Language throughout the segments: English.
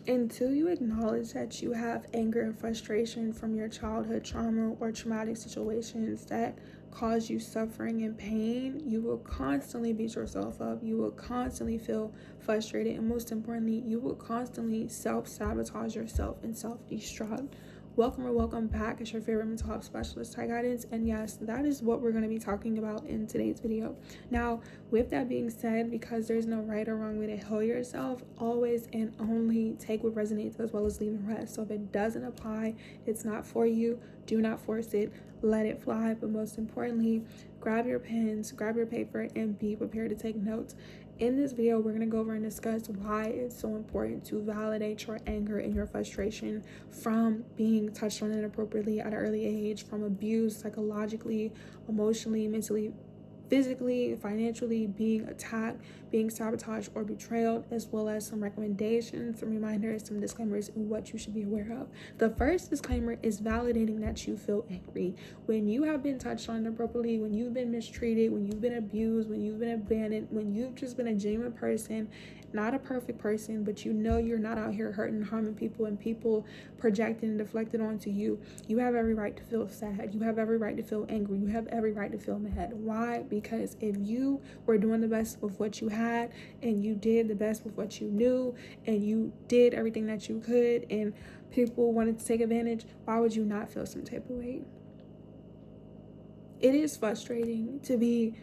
Until you acknowledge that you have anger and frustration from your childhood trauma or traumatic situations that cause you suffering and pain, you will constantly beat yourself up. You will constantly feel frustrated. And most importantly, you will constantly self-sabotage yourself and self-destruct. Welcome back. It's your favorite mental health specialist, Ty Guidance. And yes, that is what we're going to be talking about in today's video. Now, with that being said, because there's no right or wrong way to heal yourself, always and only take what resonates as well as leave the rest. So if it doesn't apply, it's not for you, do not force it, let it fly. But most importantly, grab your pens, grab your paper, and be prepared to take notes. In this video, we're going to go over and discuss why it's so important to validate your anger and your frustration from being touched on inappropriately at an early age, from abuse psychologically, emotionally, mentally, physically, financially, being attacked, being sabotaged or betrayed, as well as some recommendations, some reminders, some disclaimers, and what you should be aware of. The first disclaimer is validating that you feel angry. When you have been touched on inappropriately, when you've been mistreated, when you've been abused, when you've been abandoned, when you've just been a genuine person, not a perfect person, but you know you're not out here hurting and harming people and people projecting and deflected onto you, you have every right to feel sad. You have every right to feel angry. You have every right to feel mad. Why? Because if you were doing the best with what you had and you did the best with what you knew and you did everything that you could and people wanted to take advantage, why would you not feel some type of way? It is frustrating to be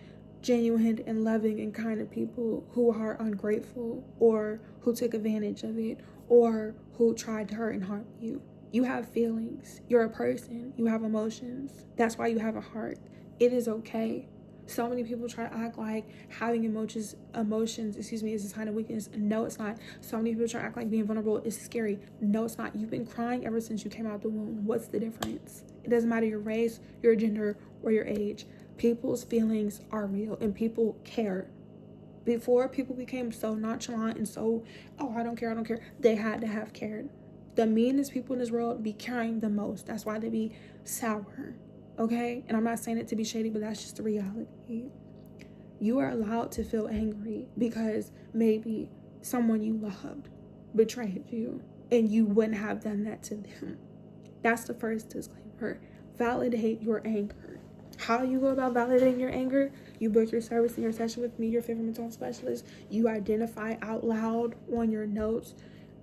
genuine and loving and kind to people who are ungrateful or who took advantage of it or who tried to hurt and harm you. You have feelings. You're a person. You have emotions. That's why you have a heart. It is okay. So many people try to act like having emotions, is a sign of weakness. No, it's not. So many people try to act like being vulnerable is scary. No, it's not. You've been crying ever since you came out the womb. What's the difference? It doesn't matter your race, your gender, or your age. People's feelings are real and people care. Before people became so nonchalant and so, I don't care, they had to have cared. The meanest people in this world be caring the most. That's why they be sour. Okay? And I'm not saying it to be shady, but that's just the reality. You are allowed to feel angry because maybe someone you loved betrayed you and you wouldn't have done that to them. That's the first disclaimer. Validate your anger. How you go about validating your anger? You book your service and your session with me, your favorite mental health specialist. You identify out loud on your notes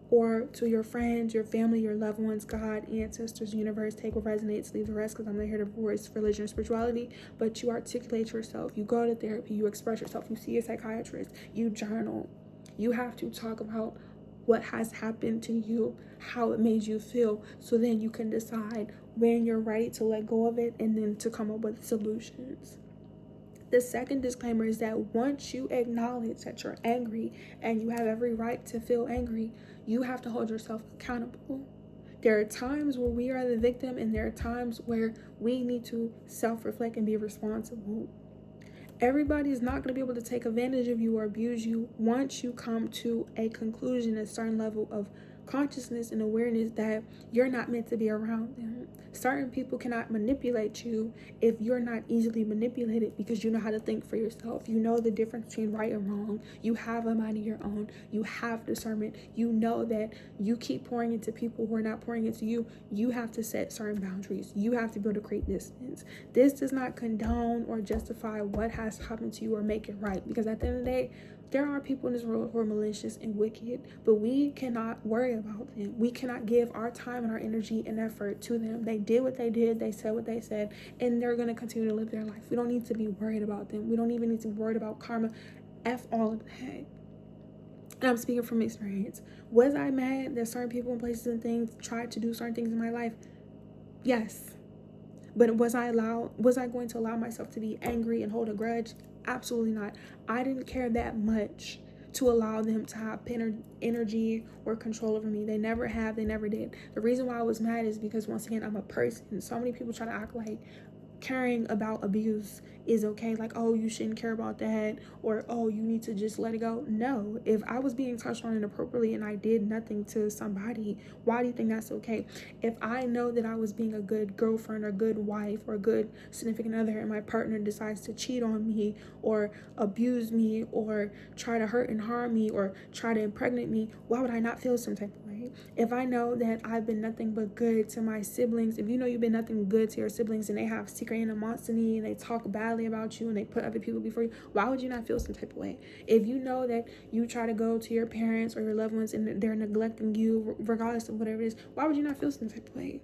or to your friends, your family, your loved ones, God, ancestors, universe. Take what resonates, leave the rest, because I'm not here to voice religion or spirituality. But you articulate yourself. You go to therapy. You express yourself. You see a psychiatrist. You journal. You have to talk about what has happened to you, how it made you feel, so then you can decide when you're ready to let go of it and then to come up with solutions. The second disclaimer is that once you acknowledge that you're angry and you have every right to feel angry, you have to hold yourself accountable. There are times where we are the victim and there are times where we need to self-reflect and be responsible. Everybody is not going to be able to take advantage of you or abuse you once you come to a conclusion, a certain level of consciousness and awareness that you're not meant to be around them. Certain people cannot manipulate you if you're not easily manipulated because you know how to think for yourself. You know the difference between right and wrong. You have a mind of your own. You have discernment. You know that you keep pouring into people who are not pouring into you. You have to set certain boundaries. You have to be able to create distance. This does not condone or justify what has happened to you or make it right, because at the end of the day, there are people in this world who are malicious and wicked, but we cannot worry about them. We cannot give our time and our energy and effort to them. They did what they did, they said what they said, and they're going to continue to live their life. We don't need to be worried about them. We don't even need to be worried about karma. F all of that. And I'm speaking from experience. Was I mad that certain people and places and things tried to do certain things in my life? Yes. But was I going to allow myself to be angry and hold a grudge? Absolutely not. I didn't care that much to allow them to have energy or control over me. They never have, they never did. The reason why I was mad is because, once again, I'm a person. So many people try to act like caring about abuse is okay, like, oh, you shouldn't care about that, or oh, you need to just let it go. No, if I was being touched on inappropriately and I did nothing to somebody, why do you think that's okay? If I know that I was being a good girlfriend or good wife or good significant other and my partner decides to cheat on me or abuse me or try to hurt and harm me or try to impregnate me, why would I not feel some type of way? if I know that I've been nothing but good to my siblings, if you know you've been nothing good to your siblings and they have secret animosity and they talk badly about you and they put other people before you, why would you not feel some type of way? If you know that you try to go to your parents or your loved ones and they're neglecting you regardless of whatever it is, why would you not feel some type of way?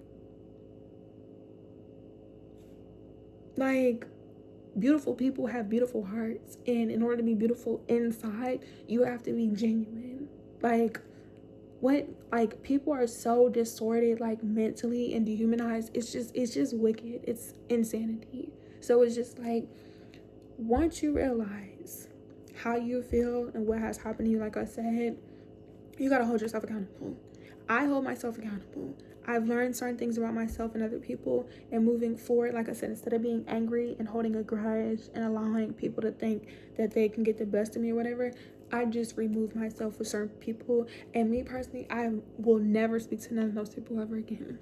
Like, beautiful people have beautiful hearts, and in order to be beautiful inside, you have to be genuine. Like, people are so distorted, like, mentally and dehumanized. It's just wicked. It's insanity. So it's just like, once you realize how you feel and what has happened to you, like I said, you gotta hold yourself accountable. I hold myself accountable. I've learned certain things about myself and other people, and moving forward, like I said, instead of being angry and holding a grudge and allowing people to think that they can get the best of me or whatever, I just remove myself with certain people. And me personally, I will never speak to none of those people ever again.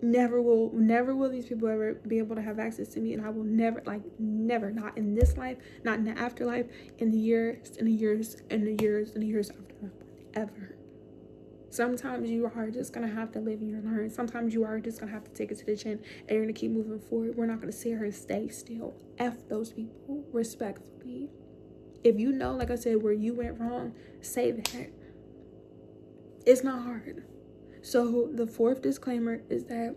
Never will these people ever be able to have access to me, and I will never, not in this life, not in the afterlife, in the years and the years and the years and the years after, ever. Sometimes you are just going to have to live and learn. Sometimes you are just going to have to take it to the chin, and you're going to keep moving forward. We're not going to sit here and stay still. F those people, respectfully. If you know, like I said, where you went wrong, say that. It's not hard. So the fourth disclaimer is that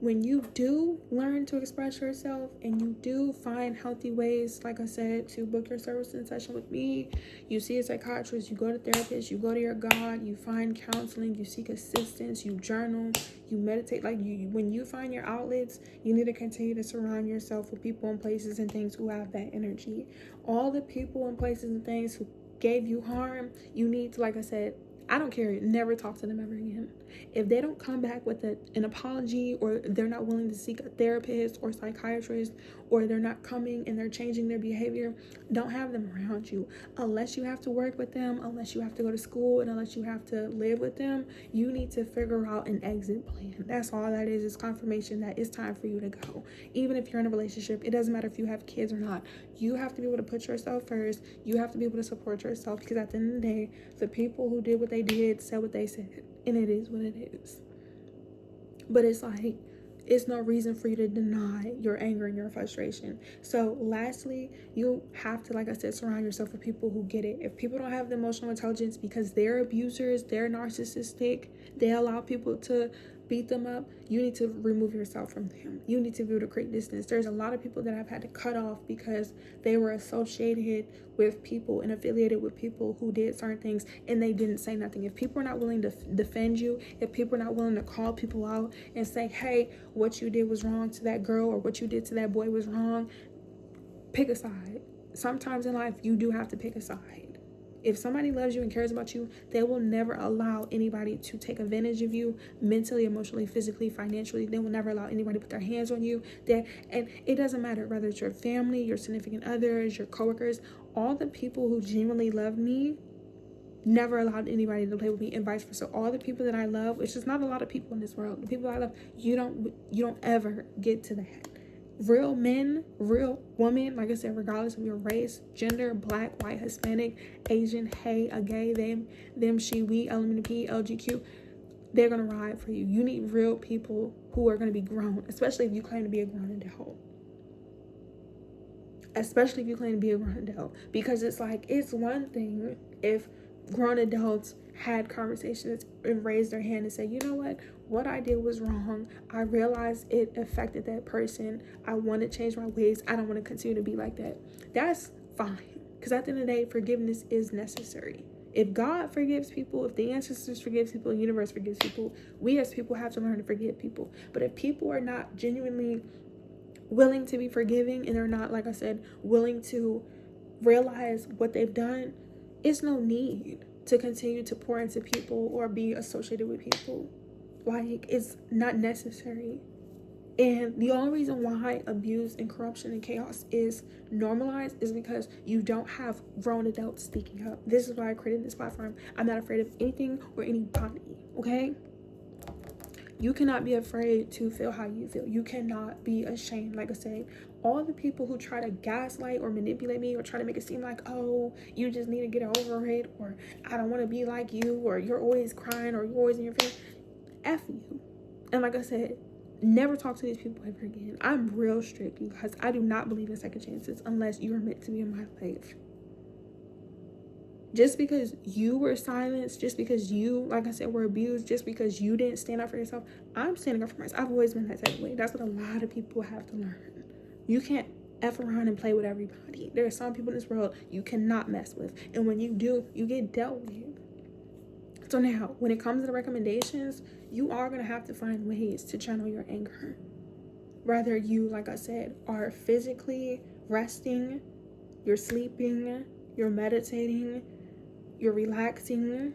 when you do learn to express yourself and you do find healthy ways, like I said, to book your servicing session with me, you see a psychiatrist, you go to therapists, you go to your God, you find counseling, you seek assistance, you journal, you meditate. When you find your outlets, you need to continue to surround yourself with people and places and things who have that energy. All the people and places and things who gave you harm, you need to, like I said, I don't care, never talk to them ever again. If they don't come back with an apology, or they're not willing to seek a therapist or psychiatrist, or they're not coming and they're changing their behavior, don't have them around you. Unless you have to work with them, unless you have to go to school, and unless you have to live with them, you need to figure out an exit plan. That's all that is. It's confirmation that it's time for you to go. Even if you're in a relationship, it doesn't matter if you have kids or not. You have to be able to put yourself first. You have to be able to support yourself, because at the end of the day, the people who did what they did said what they said, and it is what it is. But it's like, it's no reason for you to deny your anger and your frustration. So lastly, you have to, like I said, surround yourself with people who get it. If people don't have the emotional intelligence because they're abusers, they're narcissistic, they allow people to beat them up, you need to remove yourself from them. You need to be able to create distance. There's a lot of people that I've had to cut off because they were associated with people and affiliated with people who did certain things, and they didn't say nothing. If people are not willing to defend you, if people are not willing to call people out and say, hey, what you did was wrong to that girl, or what you did to that boy was wrong, pick a side. Sometimes in life, you do have to pick a side. If somebody loves you and cares about you, they will never allow anybody to take advantage of you mentally, emotionally, physically, financially. They will never allow anybody to put their hands on you. And it doesn't matter whether it's your family, your significant others, your coworkers, all the people who genuinely love me never allowed anybody to play with me, and vice versa. All the people that I love, which is not a lot of people in this world, the people I love, you don't ever get to that. Real men, real women, like I said, regardless of your race, gender, black, white, Hispanic, Asian, hey, a gay, them, she, we, LGBT, LGQ, they're going to ride for you. You need real people who are going to be grown, especially if you claim to be a grown adult. Because it's like, it's one thing if grown adults had conversations and raised their hand and say, you know what I did was wrong. I realized it affected that person. I want to change my ways. I don't want to continue to be like that. That's fine. Because at the end of the day, forgiveness is necessary. If God forgives people, if the ancestors forgive people, the universe forgives people, we as people have to learn to forgive people. But if people are not genuinely willing to be forgiving, and they're not, like I said, willing to realize what they've done, it's no need to continue to pour into people or be associated with people. Like, it's not necessary. And the only reason why abuse and corruption and chaos is normalized is because you don't have grown adults speaking up. This is why I created this platform. I'm not afraid of anything or anybody, okay? You cannot be afraid to feel how you feel. You cannot be ashamed. Like I said, all the people who try to gaslight or manipulate me or try to make it seem like, oh, you just need to get over it, or I don't want to be like you, or you're always crying, or you're always in your face, F you. And like I said, never talk to these people ever again. I'm real strict, you guys. I do not believe in second chances unless you are meant to be in my life. Just because you were silenced, just because you, like I said, were abused, just because you didn't stand up for yourself, I'm standing up for myself. I've always been that type of way. That's what a lot of people have to learn. You can't F around and play with everybody. There are some people in this world you cannot mess with. And when you do, you get dealt with. So now, when it comes to the recommendations, you are going to have to find ways to channel your anger. Whether you, like I said, are physically resting, you're sleeping, you're meditating, you're relaxing,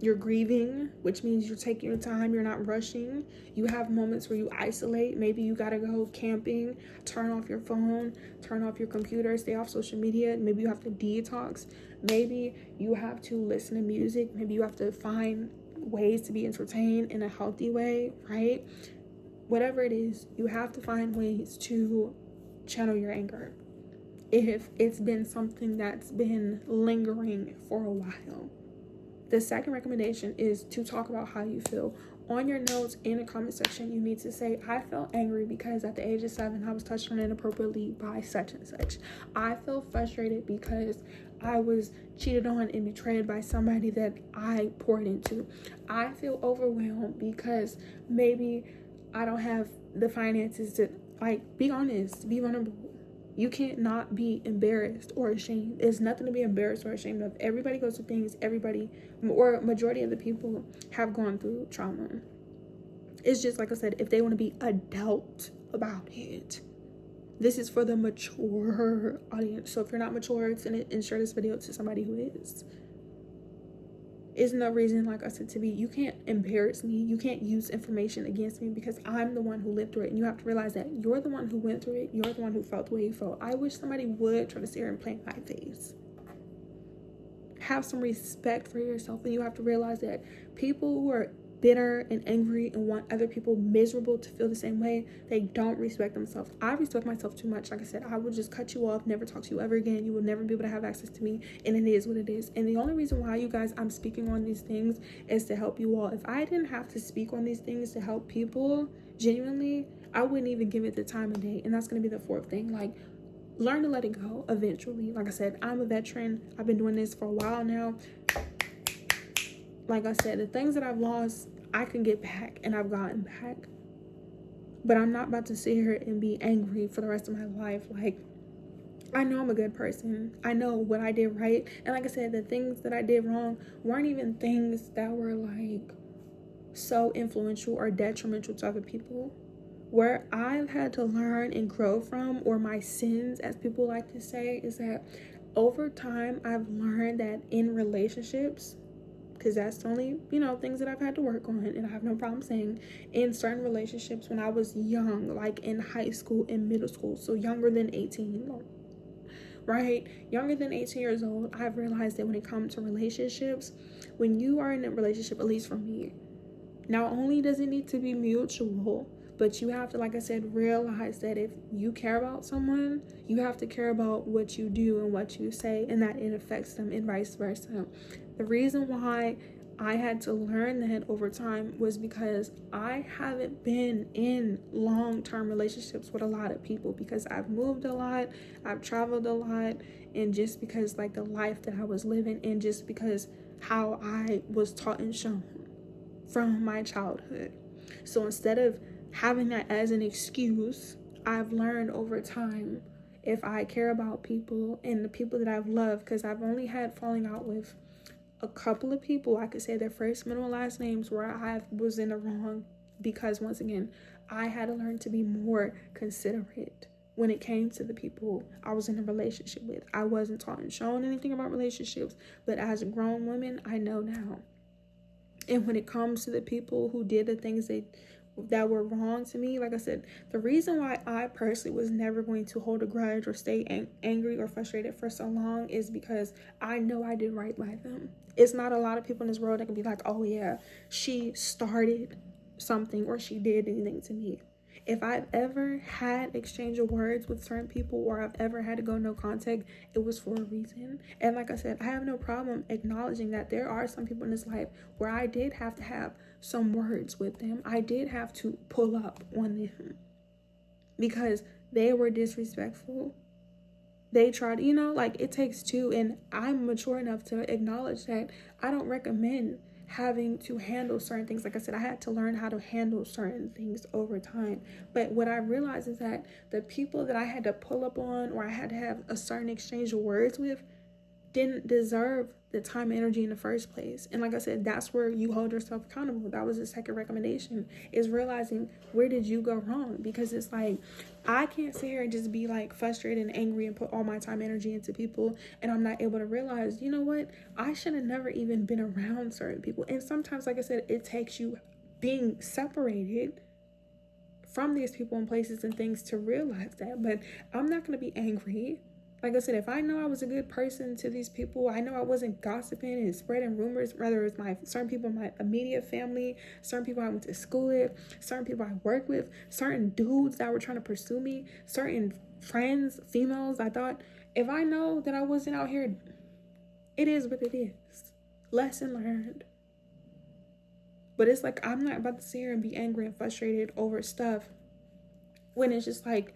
you're grieving, which means you're taking your time, you're not rushing. You have moments where you isolate. Maybe you gotta go camping, turn off your phone, turn off your computer, stay off social media. Maybe you have to detox. Maybe you have to listen to music. Maybe you have to find ways to be entertained in a healthy way, right? Whatever it is, you have to find ways to channel your anger if it's been something that's been lingering for a while. The second recommendation is to talk about how you feel. On your notes in the comment section, you need to say, I felt angry because at the age of 7, I was touched on inappropriately by such and such. I feel frustrated because I was cheated on and betrayed by somebody that I poured into. I feel overwhelmed because maybe I don't have the finances to, be honest, be vulnerable. You can't not be embarrassed or ashamed. There's nothing to be embarrassed or ashamed of. Everybody goes through things. Everybody, or majority of the people, have gone through trauma. It's just, like I said, if they want to be adult about it. This is for the mature audience. So if you're not mature, share this video to somebody who is. Is no reason, like I said, to be, you can't embarrass me. You can't use information against me because I'm the one who lived through it. And you have to realize that you're the one who went through it. You're the one who felt the way you felt. I wish somebody would try to sit here and play in my face. Have some respect for yourself. And you have to realize that people who are bitter and angry and want other people miserable to feel the same way, they don't respect themselves. I respect myself too much. Like I said, I will just cut you off, never talk to you ever again. You will never be able to have access to me, and it is what it is. And the only reason why, you guys, I'm speaking on these things is to help you all. If I didn't have to speak on these things to help people genuinely, I wouldn't even give it the time of day. And that's going to be the fourth thing. Learn to let it go eventually. Like I said, I'm a veteran. I've been doing this for a while now. Like I said, the things that I've lost, I can get back, and I've gotten back. But I'm not about to sit here and be angry for the rest of my life. I know I'm a good person. I know what I did right. And like I said, the things that I did wrong weren't even things that were so influential or detrimental to other people. Where I've had to learn and grow from, or my sins, as people like to say, is that over time, I've learned that in relationships, because that's the only, things that I've had to work on, and I have no problem saying, in certain relationships when I was young, like in high school and middle school, so younger than 18, right? Younger than 18 years old, I've realized that when it comes to relationships, when you are in a relationship, at least for me, not only does it need to be mutual, but you have to, like I said, realize that if you care about someone, you have to care about what you do and what you say, and that it affects them, and vice versa. The reason why I had to learn that over time was because I haven't been in long-term relationships with a lot of people, because I've moved a lot, I've traveled a lot, and just because the life that I was living, and just because how I was taught and shown from my childhood. So instead of having that as an excuse, I've learned over time, if I care about people and the people that I've loved, because I've only had falling out with a couple of people, I could say their first, middle, and last names, where I was in the wrong, because once again, I had to learn to be more considerate when it came to the people I was in a relationship with. I wasn't taught and shown anything about relationships, but as a grown woman, I know now. And when it comes to the people who did the things that were wrong to me, like I said, the reason why I personally was never going to hold a grudge or stay angry or frustrated for so long is because I know I did right by them. It's not a lot of people in this world that can be like, oh yeah, she started something or she did anything to me. if I've ever had exchange of words with certain people, or I've ever had to go no contact, it was for a reason. And like I said, I have no problem acknowledging that there are some people in this life where I did have to have some words with them. I did have to pull up on them because they were disrespectful. They tried, like, it takes two. And I'm mature enough to acknowledge that I don't recommend having to handle certain things. Like I said, I had to learn how to handle certain things over time. But what I realized is that the people that I had to pull up on, or I had to have a certain exchange of words with, didn't deserve the time and energy in the first place. And like I said, that's where you hold yourself accountable. That was the second recommendation, is realizing, where did you go wrong? Because it's like, I can't sit here and just be like frustrated and angry and put all my time and energy into people, and I'm not able to realize, you know what, I should have never even been around certain people. And sometimes, like I said, it takes you being separated from these people and places and things to realize that. But I'm not going to be angry. Like I said, if I know I was a good person to these people, I know I wasn't gossiping and spreading rumors, whether it's certain people in my immediate family, certain people I went to school with, certain people I work with, certain dudes that were trying to pursue me, certain friends, females. I thought, if I know that I wasn't out here, it is what it is. Lesson learned. But it's like, I'm not about to sit here and be angry and frustrated over stuff when it's just like,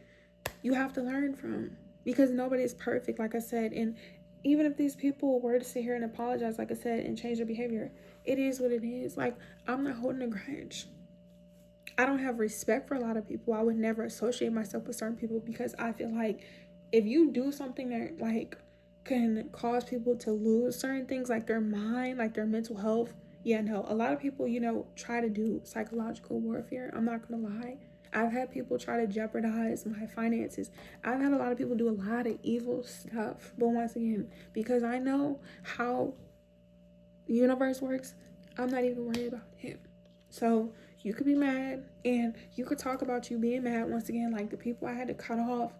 you have to learn from. Because nobody's perfect, like I said. And even if these people were to sit here and apologize, like I said, and change their behavior, it is what it is. Like, I'm not holding a grudge. I don't have respect for a lot of people. I would never associate myself with certain people, because I feel like if you do something that, like, can cause people to lose certain things, like their mind, like their mental health, yeah, no. A lot of people, try to do psychological warfare. I'm not going to lie. I've had people try to jeopardize my finances. I've had a lot of people do a lot of evil stuff. But once again, because I know how the universe works, I'm not even worried about him. So you could be mad, and you could talk about you being mad. Once again, like the people I had to cut off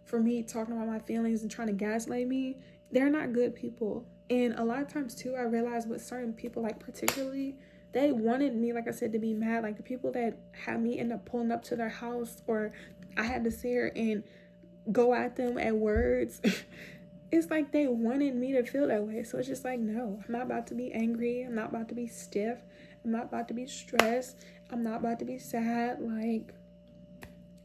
for me talking about my feelings and trying to gaslight me, they're not good people. And a lot of times too, I realized with certain people, like particularly, they wanted me, like I said, to be mad. Like the people that had me end up pulling up to their house, or I had to sit here and go at them at words. It's like they wanted me to feel that way. So it's just like, no, I'm not about to be angry. I'm not about to be stiff. I'm not about to be stressed. I'm not about to be sad. Like,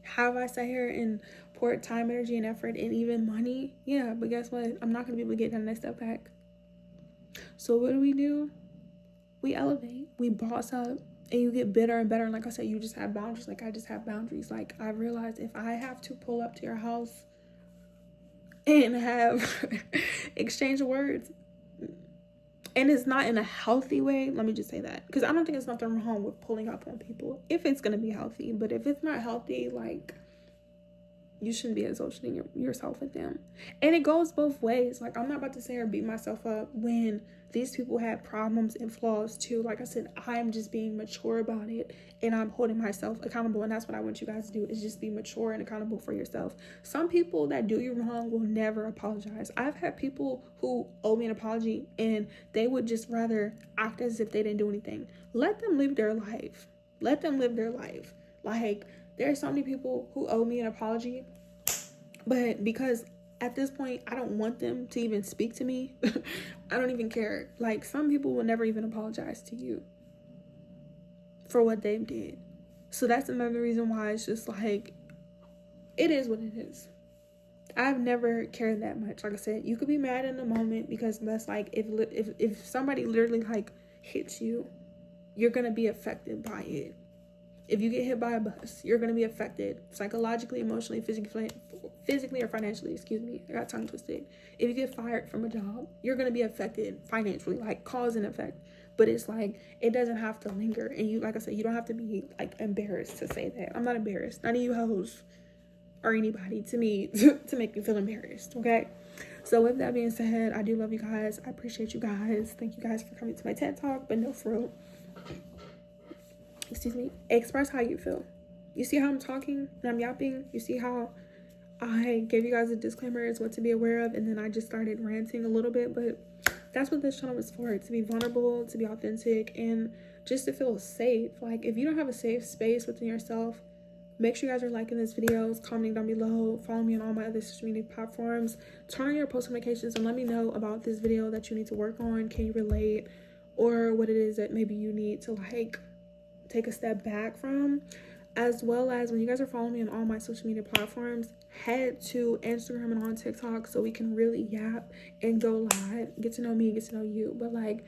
have I sat here and poured time, energy, and effort, and even money? Yeah, but guess what? I'm not going to be able to get that next step back. So what do? We elevate, we boss up, and you get better and better. And like I said, you just have boundaries. Like I just have boundaries. Like I realized, if I have to pull up to your house and have exchange of words, and it's not in a healthy way, let me just say that, because I don't think there's nothing wrong with pulling up on people if it's going to be healthy. But if it's not healthy, like, you shouldn't be associating yourself with them. And it goes both ways. Like, I'm not about to sit here and beat myself up when these people have problems and flaws too. Like I said, I'm just being mature about it, and I'm holding myself accountable. And that's what I want you guys to do, is just be mature and accountable for yourself. Some people that do you wrong will never apologize. I've had people who owe me an apology, and they would just rather act as if they didn't do anything. Let them live their life. Let them live their life. Like, there are so many people who owe me an apology, but because at this point, I don't want them to even speak to me. I don't even care. Like, some people will never even apologize to you for what they did. So that's another reason why it's just like, it is what it is. I've never cared that much. Like I said, you could be mad in the moment, because that's like, if somebody literally like hits you, you're going to be affected by it. If you get hit by a bus, you're going to be affected psychologically, emotionally, physically or financially. Excuse me, I got tongue twisted. If you get fired from a job, you're going to be affected financially, like cause and effect. But it's like, it doesn't have to linger. And you, like I said, you don't have to be like embarrassed to say that. I'm not embarrassed. None of you hoes or anybody to me to make me feel embarrassed. Okay. So with that being said, I do love you guys. I appreciate you guys. Thank you guys for coming to my TED Talk. But no, for real, excuse me, express how you feel. You see how I'm talking and I'm yapping? You see how I gave you guys a disclaimer as what to be aware of, and then I just started ranting a little bit? But that's what this channel is for, to be vulnerable, to be authentic, and just to feel safe. Like, if you don't have a safe space within yourself, Make sure you guys are liking this video, commenting down below, follow me on all my other social media platforms, turn on your post notifications, and let me know about this video that you need to work on. Can you relate, or what it is that maybe you need to like take a step back from. As well as, when you guys are following me on all my social media platforms, head to Instagram and on TikTok so we can really yap and go live, get to know me, get to know you. But like,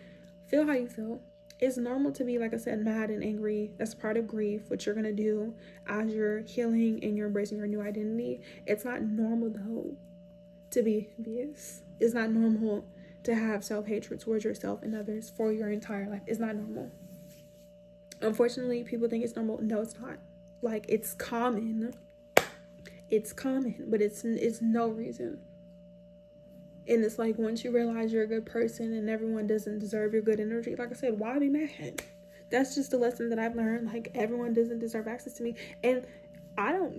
feel how you feel. It's normal to be, like I said, mad and angry. That's part of grief, what you're gonna do as you're healing and you're embracing your new identity. It's not normal though to be envious. It's not normal to have self-hatred towards yourself and others for your entire life. It's not normal. Unfortunately, people think it's normal. No, it's not. Like, it's common. It's common, but it's no reason. And it's like, once you realize you're a good person and everyone doesn't deserve your good energy, like I said, why be mad? That's just a lesson that I've learned. Like, everyone doesn't deserve access to me. And I don't,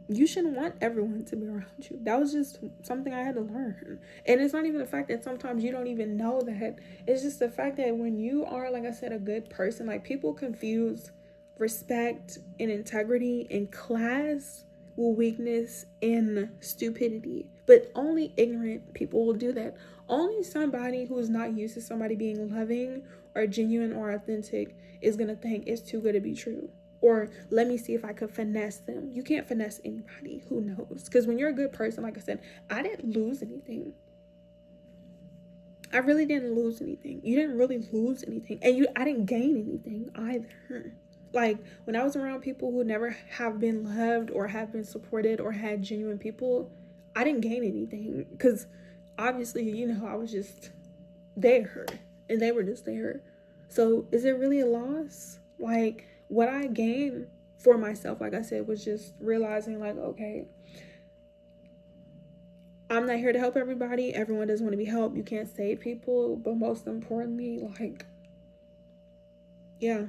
you shouldn't want everyone to be around you. That was just something I had to learn. And it's not even the fact that sometimes you don't even know that. It's just the fact that when you are, like I said, a good person, like, people confuse respect and integrity and class with weakness and stupidity. But only ignorant people will do that. Only somebody who is not used to somebody being loving or genuine or authentic is going to think it's too good to be true. Or let me see if I could finesse them. You can't finesse anybody. Who knows? Because when you're a good person, like I said, I didn't lose anything. I really didn't lose anything. You didn't really lose anything. And I didn't gain anything either. Like, when I was around people who never have been loved or have been supported or had genuine people, I didn't gain anything. Because obviously, I was just there. And they were just there. So is it really a loss? Like, what I gained for myself, like I said, was just realizing, like, okay, I'm not here to help everybody. Everyone doesn't want to be helped. You can't save people. But most importantly, like, yeah,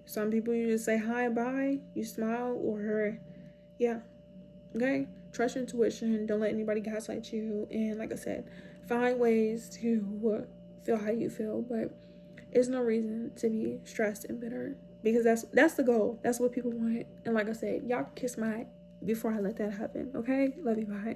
some people you just say hi, bye, you smile, or yeah, okay? Trust your intuition. Don't let anybody gaslight you. And like I said, find ways to feel how you feel. But there's no reason to be stressed and bitter, because that's the goal. That's what people want. And like I said, y'all kiss my before I let that happen, okay? Love you, bye.